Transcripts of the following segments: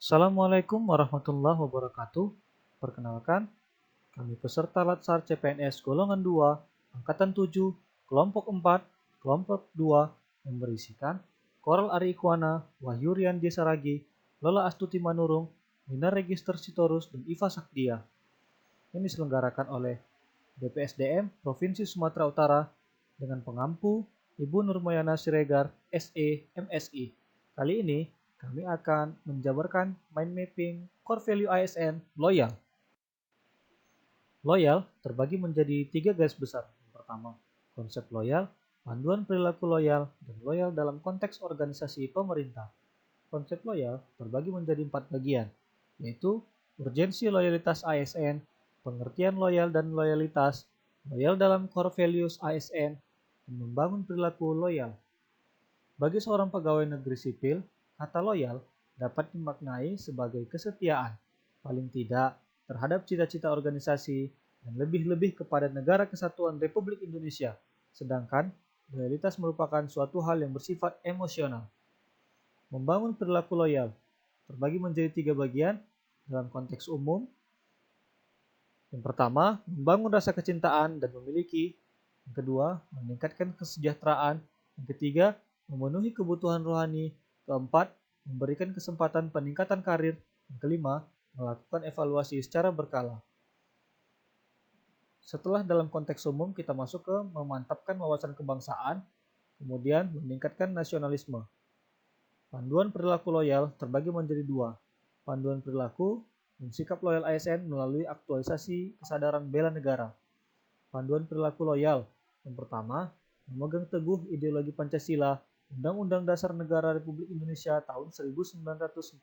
Assalamualaikum warahmatullahi wabarakatuh. Perkenalkan, kami peserta Latsar CPNS golongan 2, angkatan 7, kelompok 4, kelompok 2 yang berisikan Koral Ari Ikhwana, Wahyu Rian Saragi, Lola Astuti Manurung, Nina Register Sitorus, dan Iva Sakdia. Yang diselenggarakan oleh BPSDM Provinsi Sumatera Utara dengan pengampu Ibu Nurmayana Siregar, SE, MSI. Kali ini kami akan menjabarkan mind mapping core value ASN loyal. Loyal terbagi menjadi 3 garis besar. Yang pertama, konsep loyal, panduan perilaku loyal, dan loyal dalam konteks organisasi pemerintah. Konsep loyal terbagi menjadi 4 bagian, yaitu urgensi loyalitas ASN, pengertian loyal dan loyalitas, loyal dalam core values ASN, dan membangun perilaku loyal. Bagi seorang pegawai negeri sipil, kata loyal dapat dimaknai sebagai kesetiaan, paling tidak terhadap cita-cita organisasi dan lebih-lebih kepada Negara Kesatuan Republik Indonesia, sedangkan loyalitas merupakan suatu hal yang bersifat emosional. Membangun perilaku loyal terbagi menjadi 3 bagian dalam konteks umum. Yang pertama, membangun rasa kecintaan dan memiliki. Yang kedua, meningkatkan kesejahteraan. Yang ketiga, memenuhi kebutuhan rohani. Keempat, memberikan kesempatan peningkatan karir. Yang kelima, melakukan evaluasi secara berkala. Setelah dalam konteks umum, kita masuk ke memantapkan wawasan kebangsaan, kemudian meningkatkan nasionalisme. Panduan perilaku loyal terbagi menjadi 2. Panduan perilaku dan sikap loyal ASN melalui aktualisasi kesadaran bela negara. Panduan perilaku loyal. Yang pertama, memegang teguh ideologi Pancasila, Undang-Undang Dasar Negara Republik Indonesia tahun 1945,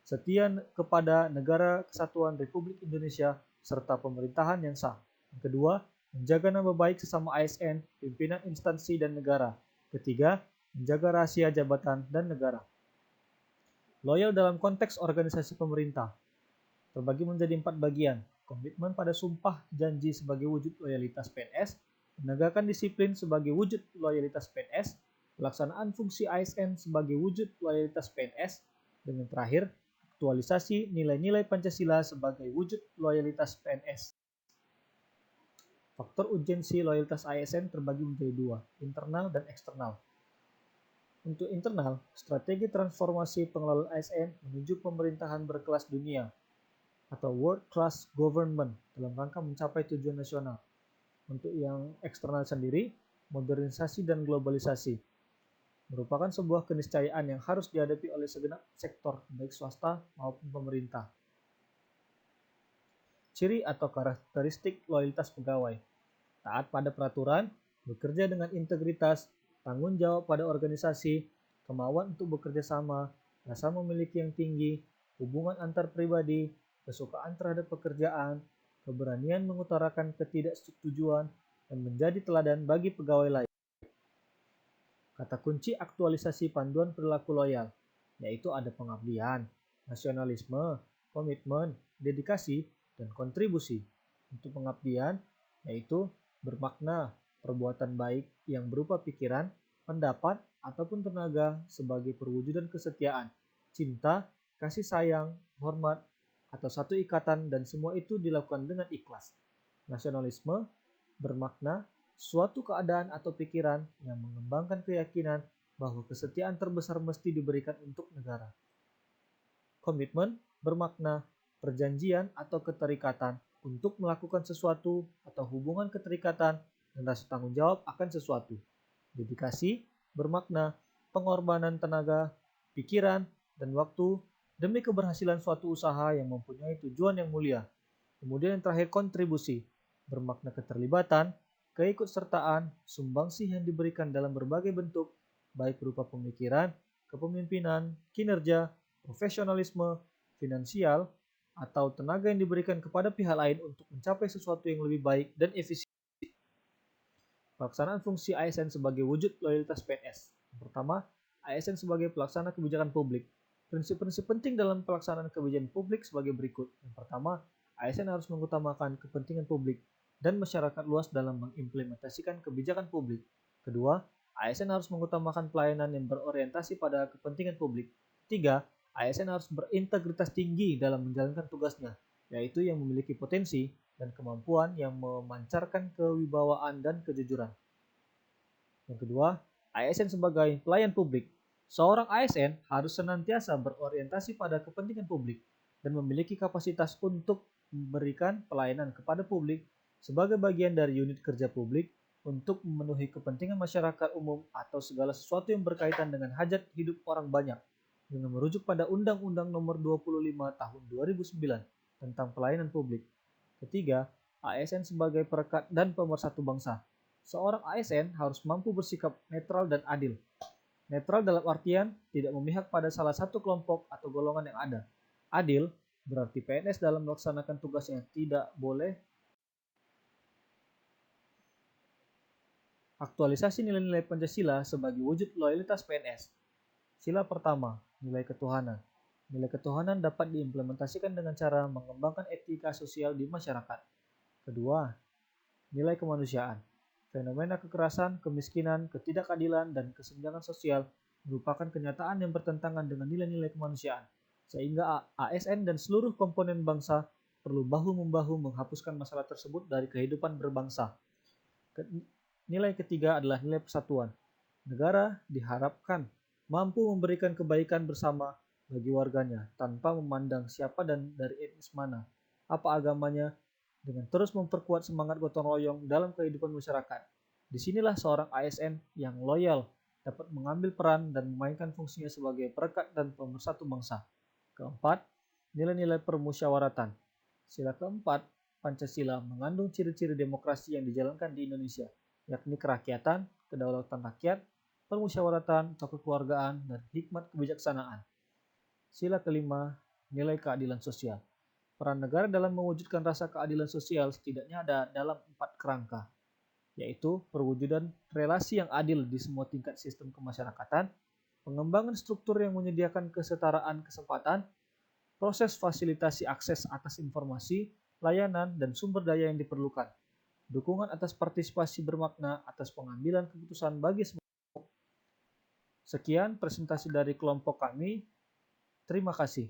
setia kepada Negara Kesatuan Republik Indonesia serta pemerintahan yang sah. Yang kedua, menjaga nama baik sesama ASN, pimpinan instansi dan negara. Ketiga, menjaga rahasia jabatan dan negara. Loyal dalam konteks organisasi pemerintah terbagi menjadi 4 bagian. Komitmen pada sumpah janji sebagai wujud loyalitas PNS, menegakkan disiplin sebagai wujud loyalitas PNS, pelaksanaan fungsi ASN sebagai wujud loyalitas PNS, dan yang terakhir, aktualisasi nilai-nilai Pancasila sebagai wujud loyalitas PNS. Faktor urgensi loyalitas ASN terbagi menjadi 2, internal dan eksternal. Untuk internal, strategi transformasi pengelolaan ASN menuju pemerintahan berkelas dunia atau World Class Government dalam rangka mencapai tujuan nasional. Untuk yang eksternal sendiri, modernisasi dan globalisasi merupakan sebuah keniscayaan yang harus dihadapi oleh segenap sektor, baik swasta maupun pemerintah. Ciri atau karakteristik loyalitas pegawai: taat pada peraturan, bekerja dengan integritas, tanggung jawab pada organisasi, kemauan untuk bekerja sama, rasa memiliki yang tinggi, hubungan antar pribadi, kesukaan terhadap pekerjaan, keberanian mengutarakan ketidaksetujuan, dan menjadi teladan bagi pegawai lain. Kata kunci aktualisasi panduan perilaku loyal, yaitu ada pengabdian, nasionalisme, komitmen, dedikasi, dan kontribusi. Untuk pengabdian, yaitu bermakna perbuatan baik yang berupa pikiran, pendapat, ataupun tenaga sebagai perwujudan kesetiaan, cinta, kasih sayang, hormat, atau satu ikatan, dan semua itu dilakukan dengan ikhlas. Nasionalisme bermakna suatu keadaan atau pikiran yang mengembangkan keyakinan bahwa kesetiaan terbesar mesti diberikan untuk negara. Komitmen bermakna perjanjian atau keterikatan untuk melakukan sesuatu atau hubungan keterikatan dan rasa tanggung jawab akan sesuatu. Dedikasi bermakna pengorbanan tenaga, pikiran, dan waktu demi keberhasilan suatu usaha yang mempunyai tujuan yang mulia. Kemudian yang terakhir, kontribusi bermakna keterlibatan, keikutsertaan, sumbangsih yang diberikan dalam berbagai bentuk, baik berupa pemikiran, kepemimpinan, kinerja, profesionalisme, finansial, atau tenaga yang diberikan kepada pihak lain untuk mencapai sesuatu yang lebih baik dan efisien. Pelaksanaan fungsi ASN sebagai wujud loyalitas PNS. Yang pertama, ASN sebagai pelaksana kebijakan publik. Prinsip-prinsip penting dalam pelaksanaan kebijakan publik sebagai berikut. Yang pertama, ASN harus mengutamakan kepentingan publik dan masyarakat luas dalam mengimplementasikan kebijakan publik. Kedua, ASN harus mengutamakan pelayanan yang berorientasi pada kepentingan publik. Tiga, ASN harus berintegritas tinggi dalam menjalankan tugasnya, yaitu yang memiliki potensi dan kemampuan yang memancarkan kewibawaan dan kejujuran. Yang kedua, ASN sebagai pelayan publik. Seorang ASN harus senantiasa berorientasi pada kepentingan publik dan memiliki kapasitas untuk memberikan pelayanan kepada publik sebagai bagian dari unit kerja publik untuk memenuhi kepentingan masyarakat umum atau segala sesuatu yang berkaitan dengan hajat hidup orang banyak dengan merujuk pada Undang-Undang Nomor 25 Tahun 2009 tentang pelayanan publik. Ketiga, ASN sebagai perekat dan pemersatu bangsa. Seorang ASN harus mampu bersikap netral dan adil. Netral dalam artian tidak memihak pada salah satu kelompok atau golongan yang ada. Adil berarti PNS dalam melaksanakan tugasnya tidak boleh aktualisasi nilai-nilai Pancasila sebagai wujud loyalitas PNS. Sila pertama, nilai ketuhanan. Nilai ketuhanan dapat diimplementasikan dengan cara mengembangkan etika sosial di masyarakat. Kedua, nilai kemanusiaan. Fenomena kekerasan, kemiskinan, ketidakadilan, dan kesenjangan sosial merupakan kenyataan yang bertentangan dengan nilai-nilai kemanusiaan, sehingga ASN dan seluruh komponen bangsa perlu bahu-membahu menghapuskan masalah tersebut dari kehidupan berbangsa. Nilai ketiga adalah nilai persatuan. Negara diharapkan mampu memberikan kebaikan bersama bagi warganya tanpa memandang siapa dan dari etnis mana, apa agamanya, dengan terus memperkuat semangat gotong royong dalam kehidupan masyarakat. Disinilah seorang ASN yang loyal dapat mengambil peran dan memainkan fungsinya sebagai perekat dan pemersatu bangsa. Keempat, nilai-nilai permusyawaratan. Sila keempat, Pancasila mengandung ciri-ciri demokrasi yang dijalankan di Indonesia, yakni kerakyatan, kedaulatan rakyat, permusyawaratan atau kekeluargaan, dan hikmat kebijaksanaan. Sila kelima, nilai keadilan sosial. Peran negara dalam mewujudkan rasa keadilan sosial setidaknya ada dalam 4 kerangka, yaitu perwujudan relasi yang adil di semua tingkat sistem kemasyarakatan, pengembangan struktur yang menyediakan kesetaraan kesempatan, proses fasilitasi akses atas informasi, layanan, dan sumber daya yang diperlukan, dukungan atas partisipasi bermakna atas pengambilan keputusan bagi semua. Sekian presentasi dari kelompok kami. Terima kasih.